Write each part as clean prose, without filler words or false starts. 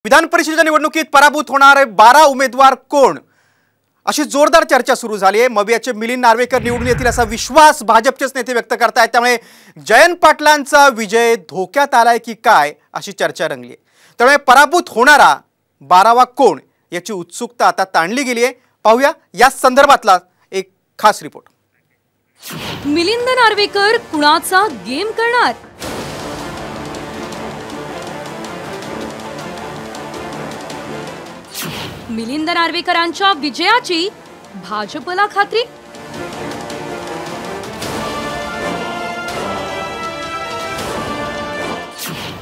विधान परिषदेच्या निवडणुकीत पराभूत होणारे 12 उमेदवार कोण अशी जोरदार चर्चा सुरू झाली आहे। मवियाचे मिलिंद नार्वेकर निवडून येतील असा विश्वास भाजपचेच नेते व्यक्त करतायत। त्यामुळे जयंत पाटलांचा विजय धोक्यात आलाय की काय अशी चर्चा रंगली आहे। त्यामुळे पराभूत होणारा 12वा कोण याची उत्सुकता आता ताणली गेली आहे। पाहूया या संदर्भातला एक खास रिपोर्ट। मिलिंद नार्वेकर कुणाचा गेम करणार? मिलिंद नार्वेकरांच्या विजयाची भाजपला खात्री?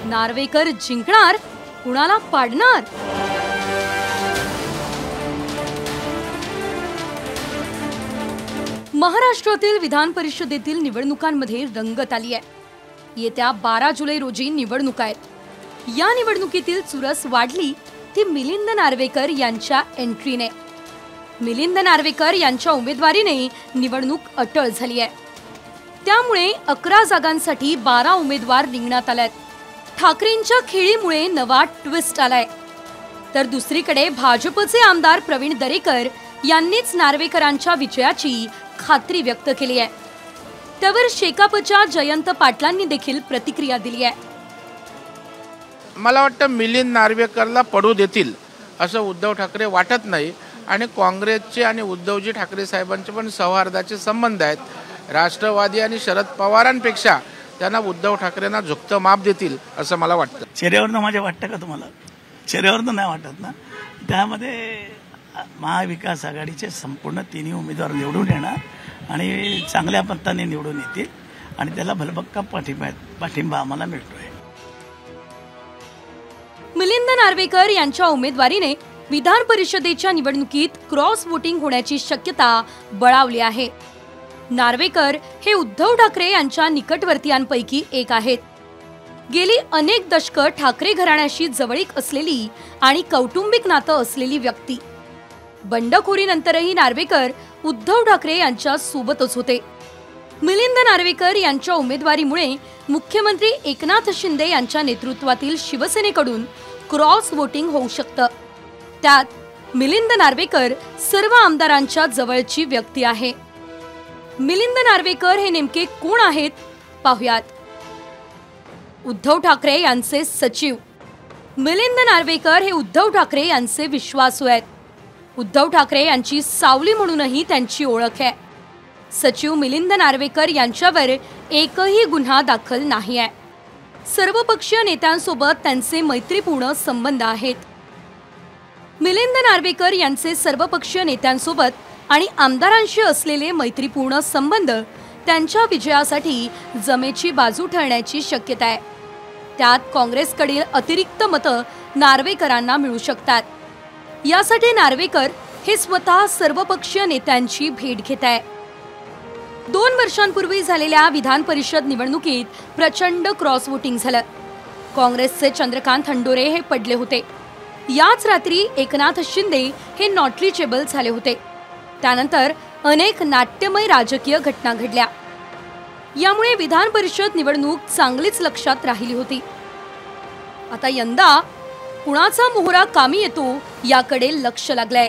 नार्वेकर जिंकणार, कुणाला पाडणार? महाराष्ट्रातील विधान परिषदेतील निवडणुकांमध्ये रंगत आली आहे। येत्या 12 जुलै रोजी निवडणुका आहेत। या निवडणुकीतील चुरस वाढली ती मिलिंद नार्वेकर यांच्या एंट्रीने। मिलिंद नार्वेकर यांच्या उमेदवारीने निवडणूक अटळ झाली आहे। त्यामुळे 11 जागांसाठी 12 उमेदवार रिंगणात आलेत। ठाकरेंच्या खेळीमुळे नवा ट्विस्ट आलाय। तर दुसरीकडे भाजपचे आमदार प्रवीण दरेकर यांनीच नार्वेकरांच्या विजयाची खात्री व्यक्त केली आहे। त्यावर शेकापच्या जयंत पाटलांनी देखील प्रतिक्रिया दिली आहे। मला वाटतं मिलिंद नार्वेकरला पडू देतील असं उद्धव ठाकरे वाटत नाही। आणि काँग्रेसचे आणि उद्धवजी ठाकरे साहेबांचे पण सौहार्दाचे संबंध आहेत। राष्ट्रवादी आणि शरद पवारांपेक्षा त्यांना उद्धव ठाकरेंना झुकतं माप देतील असं मला वाटतं। चेहऱ्यावरनं माझ्या वाटतं का तुम्हाला? चेहऱ्यावरनं नाही वाटत ना। त्यामध्ये महाविकास आघाडीचे संपूर्ण तिन्ही उमेदवार निवडून येणार आणि चांगल्या पत्ताने निवडून येतील आणि त्याला भलभक्का पाठिंबा आम्हाला मिळतोय। मिलिंद नार्वेकर यांच्या उमेदवारीने विधान परिषदेच्या निवडणुकीत क्रॉस वोटिंग होण्याची शक्यता बळावली आहे। नार्वेकर हे उद्धव ठाकरे यांच्या निकटवर्तीयांपैकी एक आहेत। गेली अनेक दशकं ठाकरे घराण्याशी जवळीक असलेली आणि कौटुंबिक नातं असलेली व्यक्ती। बंडखोरीनंतरही नार्वेकर उद्धव ठाकरे यांच्या सोबतच होते। मिलिंद नार्वेकर यांच्या उमेदवारीमुळे मुख्यमंत्री एकनाथ शिंदे यांच्या नेतृत्वातील शिवसेनेकडून क्रॉस वोटिंग होऊ शकतं। त्यात मिलिंद नार्वेकर सर्व आमदारांच्या जवळची व्यक्ती आहे। मिलिंद नार्वेकर हे नेमके कोण आहेत पाहुयात। उद्धव ठाकरे यांचे सचिव। मिलिंद नार्वेकर हे उद्धव ठाकरे यांचे विश्वासू आहेत। उद्धव ठाकरे यांची सावली म्हणूनही त्यांची ओळख आहे। सचिव मिलिंद नार्वेकर यांच्यावर एकही गुन्हा दाखल नाही आहे। सर्वपक्षीय नेत्यांसोबत त्यांचे मैत्रीपूर्ण संबंध आहेत। मिलिंद नार्वेकर यांचे सर्वपक्षीय नेत्यांसोबत आणि आमदारांशी असलेले मैत्रीपूर्ण संबंध त्यांच्या विजयासाठी जमेची बाजू ठरण्याची शक्यता आहे। त्यात काँग्रेसकडील अतिरिक्त मतं नार्वेकरांना मिळू शकतात। यासाठी नार्वेकर हे स्वतः सर्वपक्षीय नेत्यांची भेट घेत आहे। 2 वर्षांपूर्वी झालेल्या विधान परिषद निवडणुकीत प्रचंड क्रॉस वोटिंग झालं। काँग्रेसचे चंद्रकांत हंडोरे हे पडले होते। याच रात्री एकनाथ शिंदे हे नॉट रिचेबल झाले होते। त्यानंतर अनेक नाट्यमय राजकीय घटना घडल्या। यामुळे विधान परिषद निवडणूक चांगलीच लक्षात राहिली होती। आता यंदा कुणाचा मोहरा कामी येतो याकडे लक्ष लागलंय।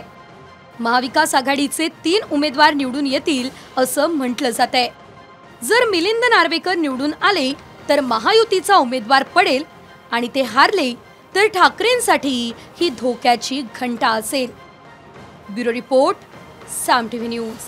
महाविकास आघाडीचे 3 उमेदवार निवडून येतील असं म्हटलं जातंय। जर मिलिंद नार्वेकर निवडून आले तर महायुतीचा उमेदवार पडेल आणि ते हारले तर ठाकरेंसाठी ही धोक्याची घंटा असेल। ब्युरो रिपोर्ट, साम टीव्ही न्यूज।